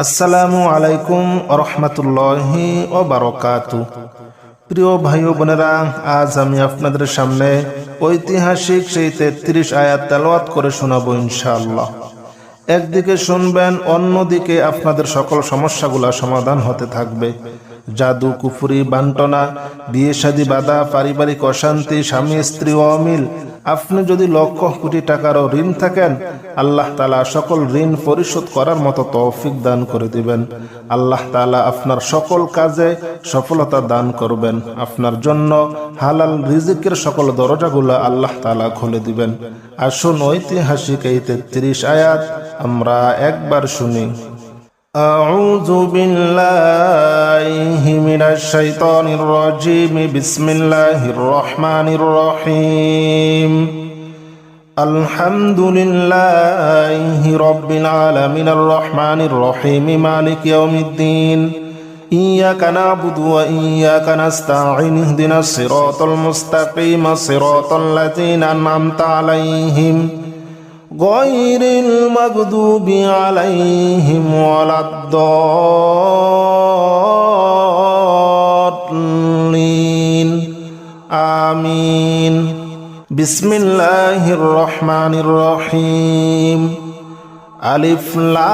আসসালামু আলাইকুম রহমতুল্লাহি ও বারাকাতু। প্রিয় ভাই ও বোনেরা, আজ আমি আপনাদের সামনে ঐতিহাসিক সেই ৩৩ আয়াত তেলাওয়াত করে শোনাবো ইনশাআল্লাহ। একদিকে শুনবেন, অন্যদিকে আপনাদের সকল সমস্যাগুলা সমাধান হতে থাকবে। জাদু, কুফরি, বান্টনা, বিয়ে শাদী বাধা, পারিবারিক অশান্তি, স্বামী স্ত্রী অমিল, আপনি যদি লক্ষ কোটি টাকারও ঋণ থাকেন, আল্লাহ তাআলা সকল ঋণ পরিশোধ করার মতো তৌফিক দান করে দিবেন। আল্লাহ তাআলা আপনার সকল কাজে সফলতা দান করবেন। আপনার জন্য হালাল রিজিকের সকল দরজাগুলো আল্লাহ তাআলা খুলে দিবেন। আসুন ঐতিহাসিক এই ৩৩ আয়াত আমরা একবার শুনি। আউযু বিল্লাহি মিনাশ শাইতানির রাজিম। বিসমিল্লাহির রহমানির রহিম। আলহামদুলিল্লাহি রাব্বিল আলামিনির রহমানির রহিম মালিকি ইয়াউমিদ্দিন। ইয়্যাকা না'বুদু ওয়া ইয়্যাকা নাস্তাঈন। ইহদিনাস সিরাতাল মুস্তাকিম সিরাতাল লাযীনা আন'আমতা আলাইহিম গায়রিল মাগদুবি আলাইহিম ওয়ালাদ-দাল্লিন। আমিন। বিসমিল্লাহির রহমানির রহিম। আলিফ লাম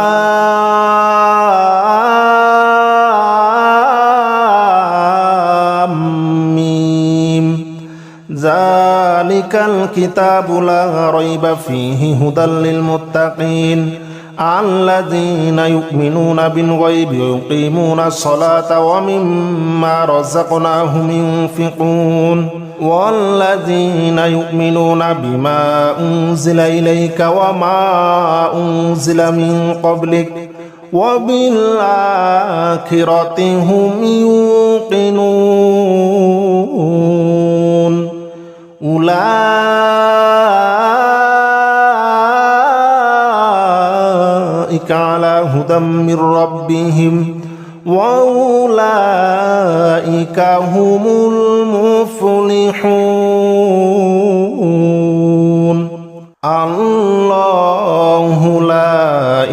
মিম। যালিকাল কিতাবু লা রাইবা ফীহি হুদাল লিল মুত্তাকিন আল্লাযীনা ইউমিনুনা বিল গায়বি ওয়া ইউকিমুনাস সালাতা ওয়া মিম্মা রাযাকনাহুম ইউনফিকুন ওয়াল্লাযীনা ইউমিনুনা বিমা উনজিলা ইলাইকা ওয়া মা উনজিলা মিন ক্বাবলিক ওয়া বিল আখিরাতি হুম ইউকিনুন উলাইকা আলা হুদাম মির রাব্বিহিম ওয়া উলাইকা হুমুল মুফলিহুন। আল্লাহু লা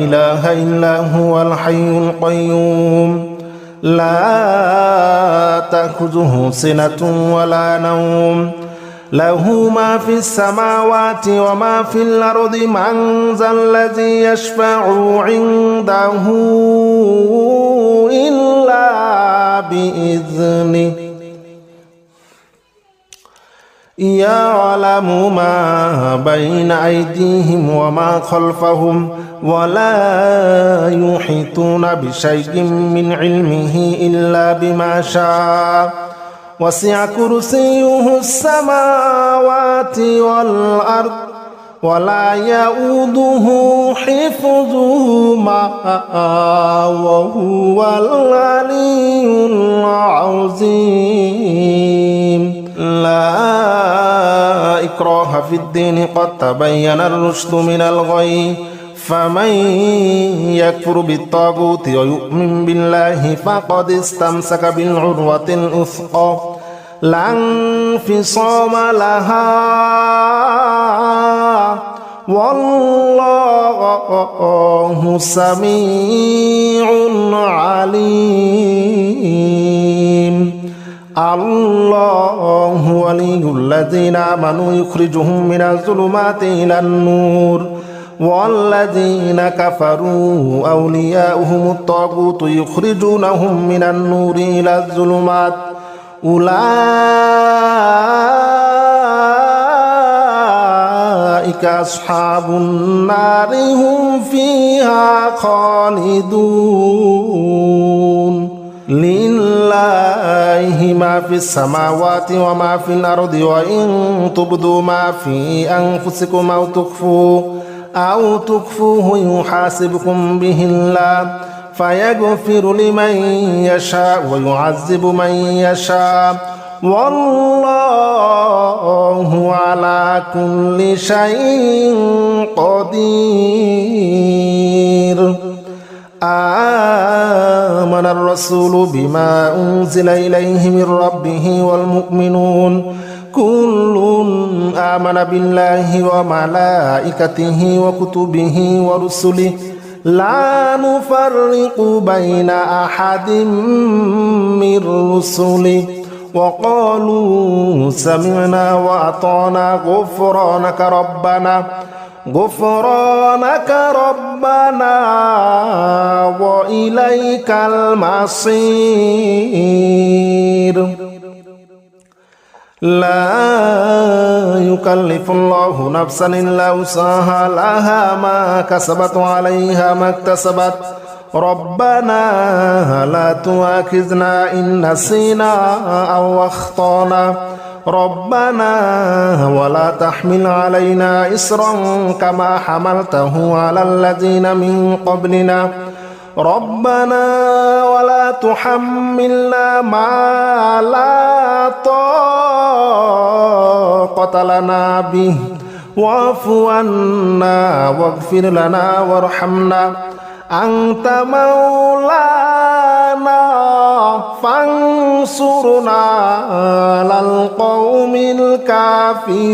ইলাহা ইল্লা হুয়াল হাইয়ুল কাইয়্যুম লা তাখুযুহু সিনাতুন ওয়া লা নাওম লাহু মা ফিস সামাওয়াতি ওয়া মা ফিল আরদি মান যাল্লাযী ইয়াশফা'ু 'ইনদাহু ইল্লা বিইذনিহি ইয়ালামু মা বাইনা আইদিহিম ওয়া মা খালফাহুম ওয়া লা ইউহিতুনা বিশাইইন মিন ইলমিহি ইল্লা বিমা শাআ ওয়াসি'a কুরসিয়্যুহুস সামাওয়াতি ওয়াল আরদ ওয়া লা ইয়াউদুহু হিফযুহুমা ওয়া হুয়াল আলিয়্যুল আযীম। লা ইকরাহা ফিদ-দীন ক্বাদ তাবায়্যানার রুশদু মিনাল গাই ফামান ইয়াকফুর বিত-তাগুতি ওয়া ইউমিন বিল্লাহি ফাকাদ ইসতামসাকা বিল উরওয়াতিল উসকা লা ইনফিসামা লাহা ওয়াল্লাহু সামিউন আলীম। আল্লাহু ওয়ালিয়ুল্লাযীনা আমানু ইউখরিজুহুম মিনাজ যুলুমাতি ইলান নূর ওয়াল্লাযীনা কাফারু আউলিয়াউহুমুত তাগুতু ইউখরিজুনাহুম মিনান নূরি ইলাজ যুলুমাত উলাইকা আসহাবুন নারি হুম ফিহা খালিদুন। লিল্লাহি মা ফিস সামাওয়াতি ওয়া মা ফিল আরদি ওয়া ইন তুবদু মা ফি আনফুসিকুম আও তুখফুহু ইউহাসিবকুম বিহিল্লাহ ফায়াগফিরু লিমান ইয়াশা ওয়া ইউআযযিবু মান ইয়াশা ওয়াল্লাহু আলা কুল্লি শাইইন কাদির। আমানার রাসূলু বিমা উনজিলা ইলাইহি মির রাব্বিহি ওয়াল মুমিনুন কুল্লুন আমানা বিল্লাহি ওয়া মালাইকাতিহি ওয়া কুতুবিহি ওয়া রুসুলিহি لا نفرق بين أحد من رسله وقالوا سمعنا وأطعنا غفرانك ربنا وإليك المصير. لا يكلف الله نفسا إلا وسعها لها ما كسبت وعليها ما اكتسبت ربنا لا تؤاخذنا إن نسينا أو أخطأنا ربنا ولا تحمل علينا إصرا كما حملته على الذين من قبلنا ربنا ولا تحملنا ما لا طاقة لنا به واعف عنا واغفر لنا وارحمنا أنت مولانا فانصرنا على القوم الكافرين.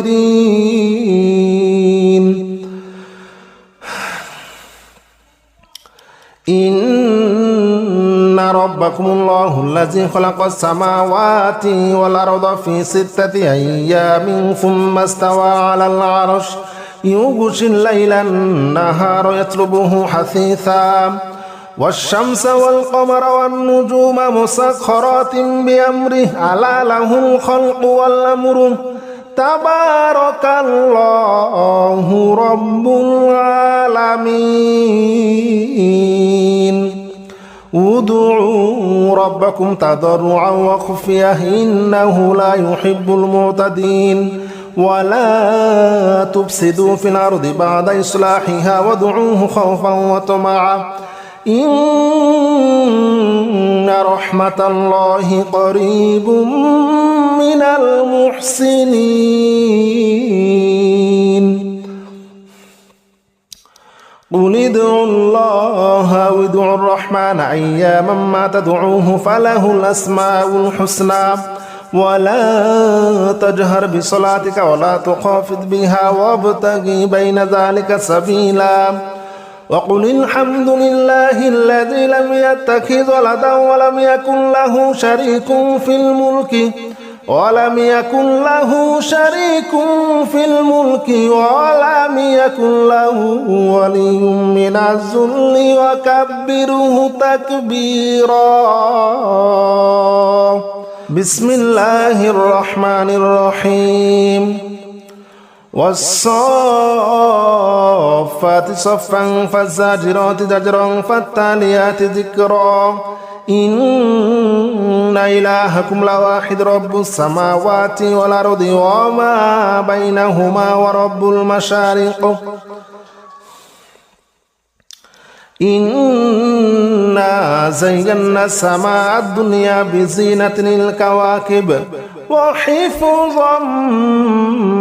إن ربكم الله الذي خلق السماوات والأرض في 6 أيام ثم استوى على العرش يغشي الليل النهار يطلبه حثيثا والشمس والقمر والنجوم مسخرات بأمره ألا له الخلق والأمر تبارك الله رب العالمين. ادعوا ربكم تضرعا وخفية إنه لا يحب المعتدين ولا تفسدوا في الأرض بعد إصلاحها وادعوه خوفا وطمعا إن رحمة الله قريب من المحسنين. قل ادعوا الله وادعوا الرحمن أياما ما تدعوه فله الأسماء الحسنى ولا تجهر بصلاتك ولا تخافت بها وابتغ بين ذلك سبيلا وقل الحمد لله الذي لم يتخذ ولدا ولم يكن له شريك في الملك ولم يكن له ولي من الذل وكبره تكبيرا. بسم الله الرحمن الرحيم. والصافات صفا فالزاجرات زجرا فالتاليات ذكرا إن إلهكم لواحد رب السماوات والأرض وما بينهما ورب المشارق إنا زينا السماء الدنيا بزينة الكواكب وحفظا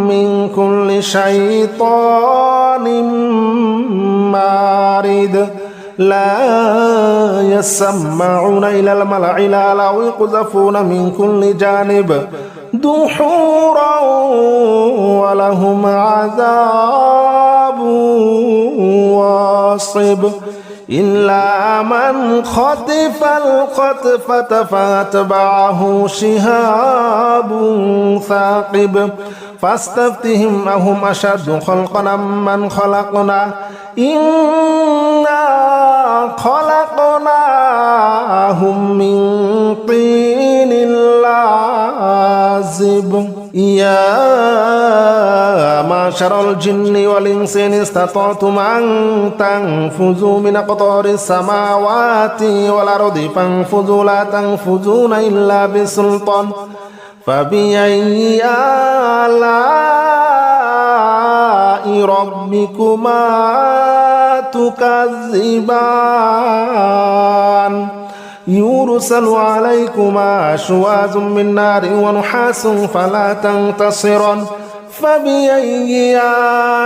من كل شيطان مارد لا يسمعون إلى الملأ الأعلى ويقذفون من كل جانب دحورا ولهم عذاب واصب إلا من خطف الخطفة فاتبعه شهاب ثاقب فاستفتهم أهم أشد خلقا من خلقنا إنا خلقناهم من طين لازب. يا معشر الجن والإنس إن استطعتم أن تنفذوا من أقطار السماوات والأرض فانفذوا لا تنفذون إلا بسلطان فبأي آلاء ربكما تكذبان يرسل عليكما شواظ من نار ونحاس فلا تنتصران فبأي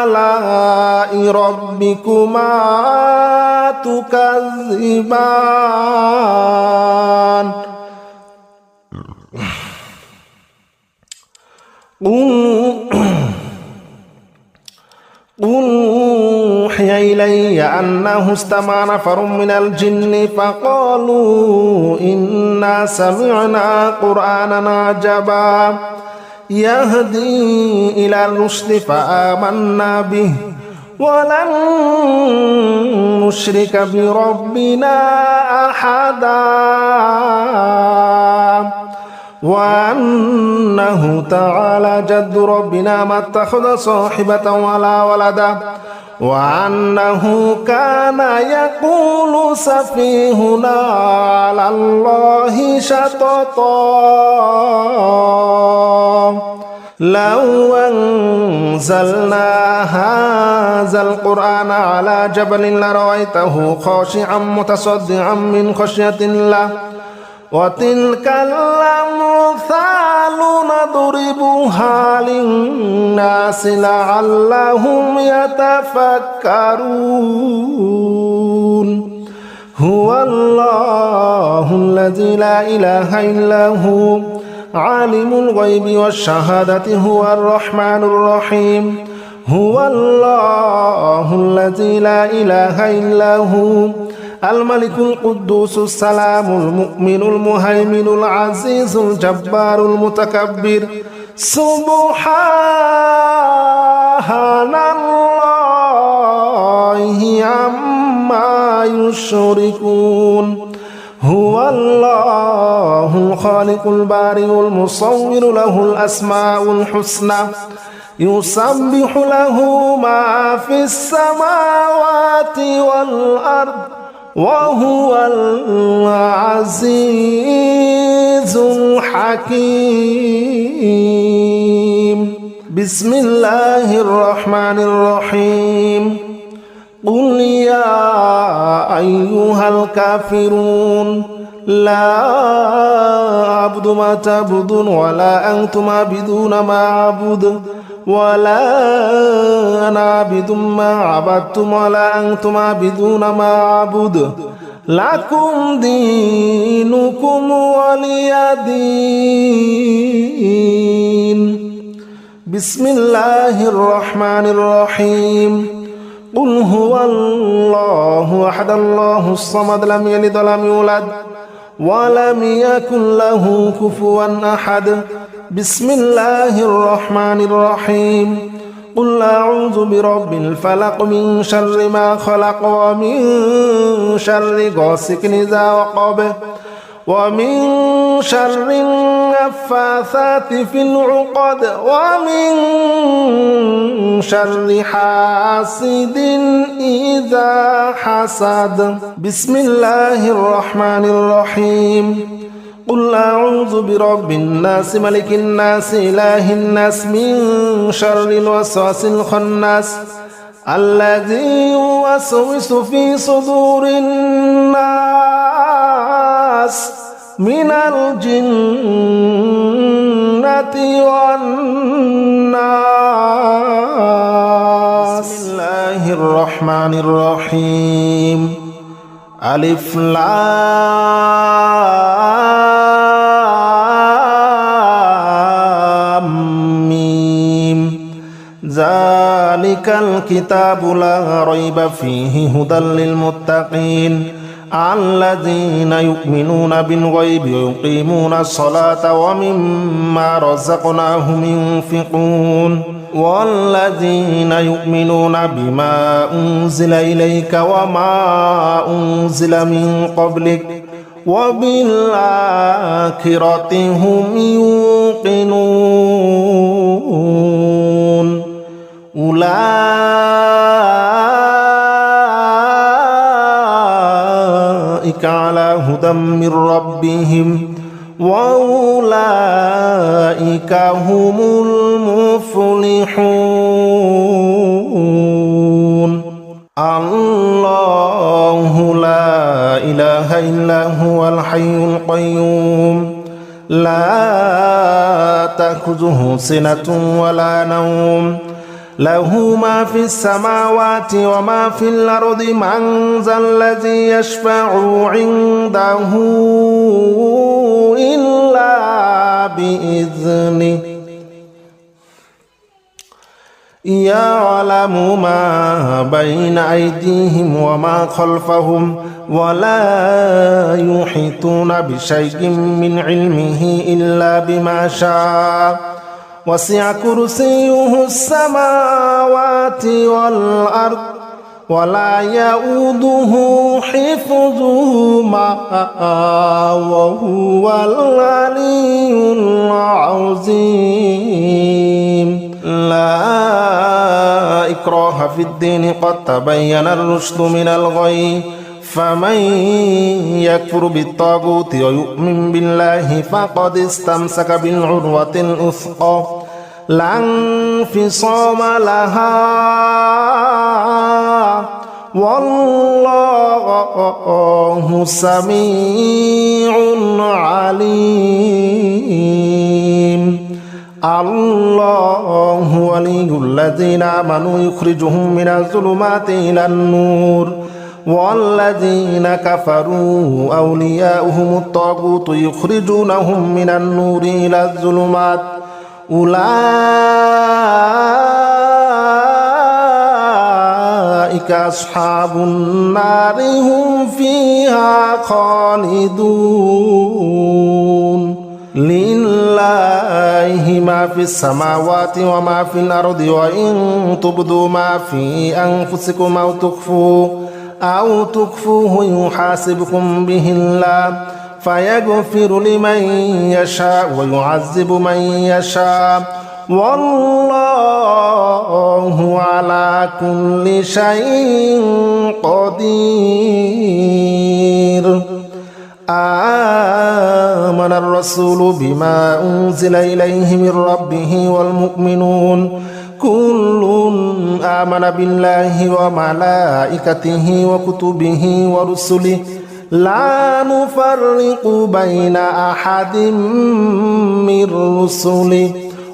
آلاء ربكما تكذبان. قل أوحي إلي أنه استمع نفر من الجن فقالوا إنا سمعنا قرآنا عجبا يهدي إلى الرشد فآمنا به ولن نشرك بربنا أحدا وأنه تعالى جد ربنا ما اتخذ صاحبة ولا ولدا وأنه كان يقول سفيهنا على الله شططا لو أنزلنا هذا القرآن على جبل لرأيته خاشعا متصدعا من خشية الله وتلك الأمثال نضربها للناس لعلهم يتفكرون هو الله الذي لا إله إلا هو عالم الغيب والشهادة هو الرحمن الرحيم هو الله الذي لا إله إلا هو الملك القدوس السلام المؤمن المهيمن العزيز الجبار المتكبر سبحان الله عما يشركون هو الله الخالق البارئ المصور له الأسماء الحسنى يسبح له ما في السماوات والأرض وهو العزيز الحكيم بسم الله الرحمن الرحيم قل يا أيها الكافرون لا أعبد ما تعبدون ولا أنتم عابدون ما أعبد ولا أنا عابد ما عبدتم ولا أنتم عابدون ما أعبد لكم دينكم ولي دين بسم الله الرحمن الرحيم قل هو الله أحد الله الصمد لم يلد ولم يولد ولم يكن له كفوا أحد بسم الله الرحمن الرحيم قل أعوذ برب الفلق من شر ما خلق ومن شر غاسق إذا وقب ومن شر النفاثات في العقد ومن شر حاسد إذا حسد بسم الله الرحمن الرحيم قل أعوذ برب الناس ملك الناس إله الناس من شر الوسواس الخناس الذي يوسوس في صدور الناس من الجنة والناس بسم الله الرحمن الرحيم ألف لام ميم ذلك الكتاب لا ريب فيه هدى للمتقين الذين يؤمنون بالغيب ويقيمون الصلاة ومما رزقناهم ينفقون والذين يؤمنون بما أنزل إليك وما أنزل من قبلك وبالآخرة هم يوقنون أولئك على هدى من ربهم وأولئك هم المفلحون الله لا إله إلا هو الحي القيوم لا تأخذه سنة ولا نوم له ما في السماوات وما في الأرض من ذا الذي يشفع عنده إلا بإذنه يعلم ما بين أيديهم وما خلفهم ولا يحيطون بشيء من علمه إلا بما شاء وسع كرسيه السماوات والأرض ولا يؤوده حفظهما وهو العلي العظيم. لا إكراه في الدين قد تبين الرشد من الغي فمن يكفر بالطاغوت ويؤمن بالله فقد استمسك بالعروة الوثقى لا انفصام لها والله سميع عليم. الله ولي الذين آمنوا يخرجهم من الظلمات إلى النور والذين كفروا أولياؤهم الطاغوت يخرجونهم من النور إلى الظلمات أولئك أصحاب النار هم فيها خالدون. لله ما في السماوات وما في الأرض وإن تبدوا ما في أنفسكم أو تخفوه يحاسبكم به الله فيغفر لمن يشاء ويعذب من يشاء والله على كل شيء قدير. آمن الرسول بما أنزل إليه من ربه والمؤمنون كل آمن بالله وملائكته وكتبه ورسله لا نفرق بين أحد من رسله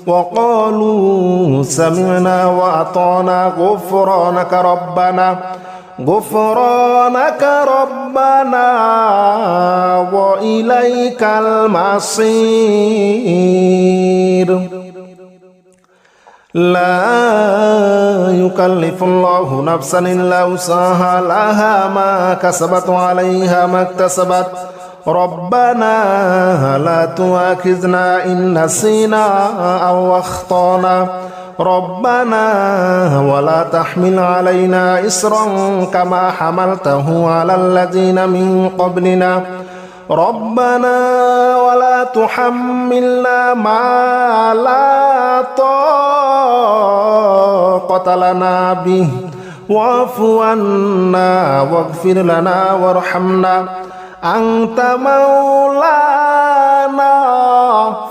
وقالوا سمعنا وأطعنا غفرانك ربنا وإليك المصير. لا يكلف الله نفسا إلا وسعها لها ما كسبت وعليها ما اكتسبت ربنا لا تؤاخذنا إن نسينا أو أخطأنا ربنا ولا تحمل علينا إصرا كما حملته على الذين من قبلنا ربنا ولا تحملنا ما لا طاقة لنا به واعف عنا واغفر لنا وارحمنا أنت مولانا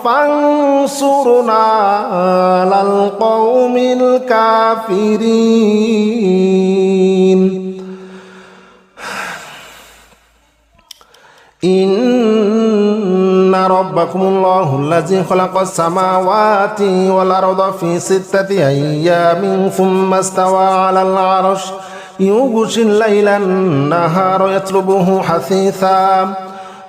فانصرنا على القوم الكافرين. إن ربكم الله الذي خلق السماوات والأرض في 6 أيام ثم استوى على العرش يغشي الليل النهار يطلبه حثيثا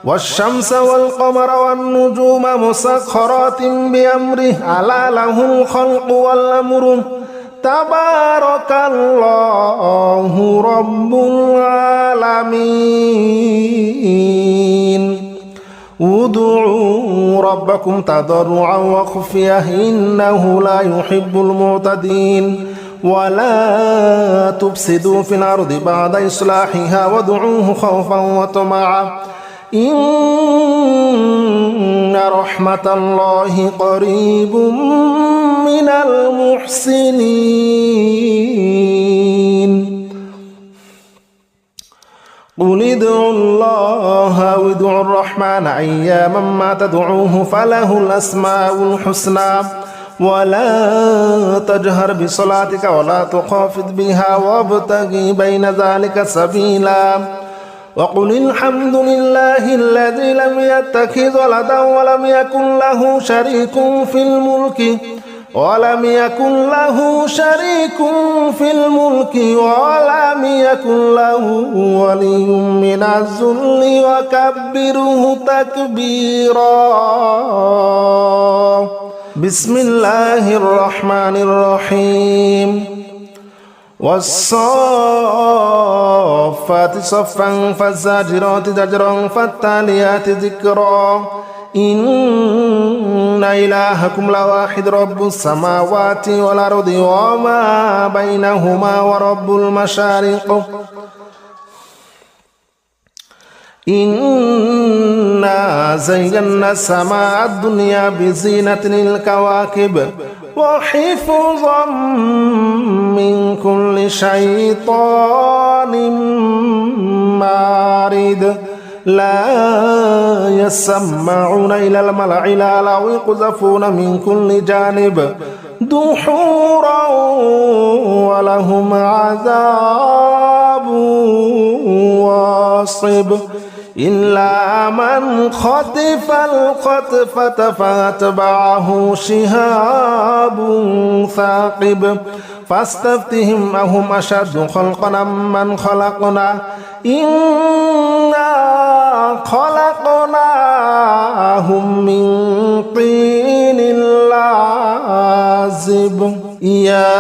والشمس والقمر والنجوم مسخرات بأمره ألا له الخلق والأمر تبارك الله رب العالمين. ادعوا ربكم تضرعا وخفية إنه لا يحب المعتدين ولا تفسدوا في الأرض بعد إصلاحها وادعوه خوفا وطمعا إن رحمة الله قريب من المحسنين. قل ادعوا الله أو ادعوا الرحمن أياما ما تدعوه فله الأسماء الحسنى ولا تجهر بصلاتك ولا تخافت بها وابتغ بين ذلك سبيلا وقل الحمد لله الذي لم يتخذ ولدا ولم يكن له شريك في الملك ولم يكن له ولي من الذل وكبره تكبيرا. বিসমিল্লাহির রহমানির রহিম والصافات صفا فالزاجرات زجرا فالتاليات ذكرا إن إلهكم لواحد رب السماوات والأرض وما بينهما ورب المشارق إنا زينا السماء الدنيا بزينة الكواكب وحفظا من كل شيطان مارد لا يسمعون إلى الملأ الأعلى ويقذفون من كل جانب دحورا ولهم عذاب واصب إلا من خطف الخطفة فاتبعه شهاب ثاقب فاستفتهم أهم أشد خلقا من خلقنا إنا خلقناهم من طين لازب يا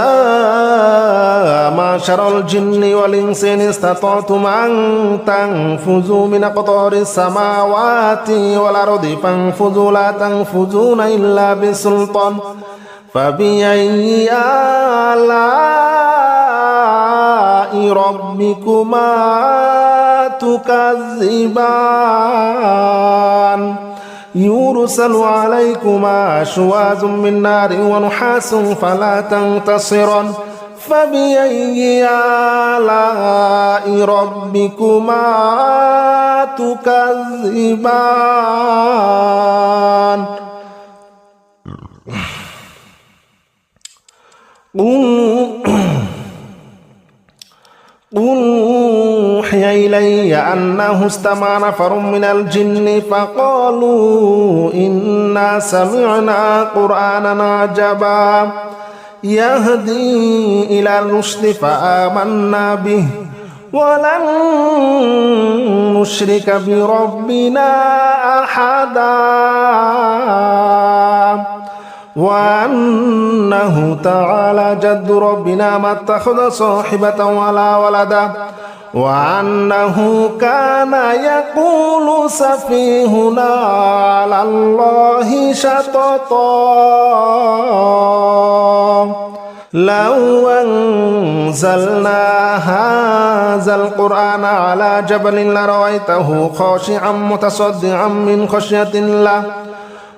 معشر الجن والإنس إن استطعتم أن تنفذوا من أقطار السماوات والأرض فانفذوا لا تنفذون إلا بسلطان فبأي آلاء ربكما تكذبان يرسل عليكما شواظ من نار ونحاس فلا تنتصران فبأي آلاء ربكما تكذبان قل أوحي إلي أنه استمع نفر من الجن فقالوا إنا سمعنا قرآنا عجبا يهدي إلى الرشد فآمنا به ولن نشرك بربنا أحدا وأنه تعالى جد ربنا ما اتخذ صاحبة ولا ولدا وأنه كان يقول سفيهنا على الله شططا لو أنزلنا هذا القرآن على جبل لرأيته خاشعا متصدعا من خشية الله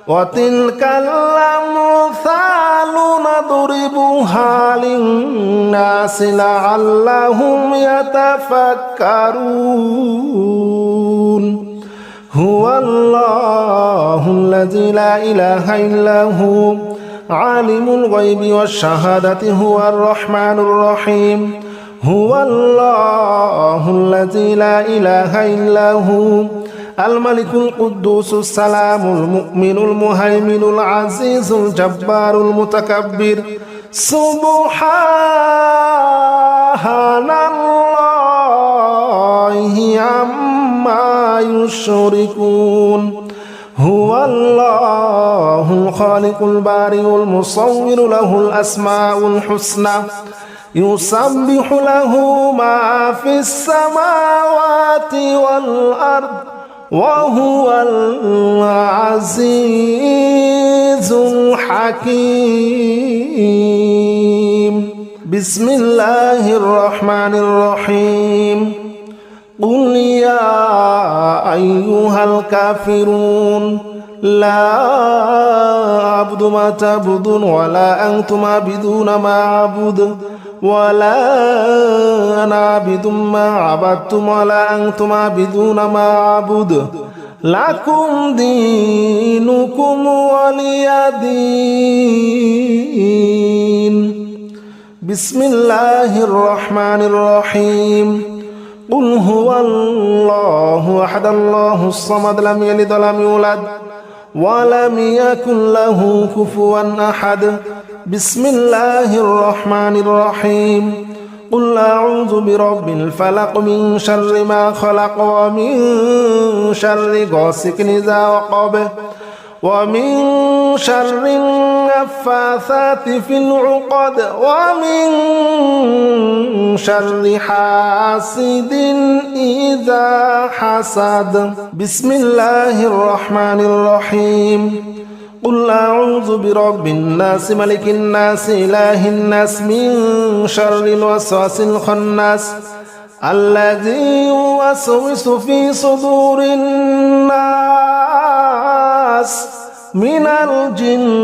وتلك الأمثال نضربها للناس لعلهم يتفكرون هو الله الذي لا إله إلا هو عالم الغيب والشهادة هو الرحمن الرحيم هو الله الذي لا إله إلا هو الملك القدوس السلام المؤمن المهيمن العزيز الجبار المتكبر سبحان الله عما يشركون هو الله الخالق البارئ المصور له الأسماء الحسنى يسبح له ما في السماوات والأرض وهو العزيز الحكيم بسم الله الرحمن الرحيم قل يا أيها الكافرون لا أعبد ما تعبدون ولا أنتم عابدون ما أعبد ولا أنا عابد ما عبدتم ولا أنتم عابدون ما أعبد لكم دينكم ولي دين بسم الله الرحمن الرحيم قل هو الله أحد الله الصمد لم يلد ولم يولد ولم يكن له كفوا أحد بسم الله الرحمن الرحيم قل أعوذ برب الفلق من شر ما خلق ومن شر غاسق إذا وقب ومن شر النفاثات في العقد ومن شر حاسد إذا حسد بسم الله الرحمن الرحيم قل أعوذ برب الناس ملك الناس إله الناس من شر الوسواس الخناس الذي يوسوس في صدور الناس من الجنة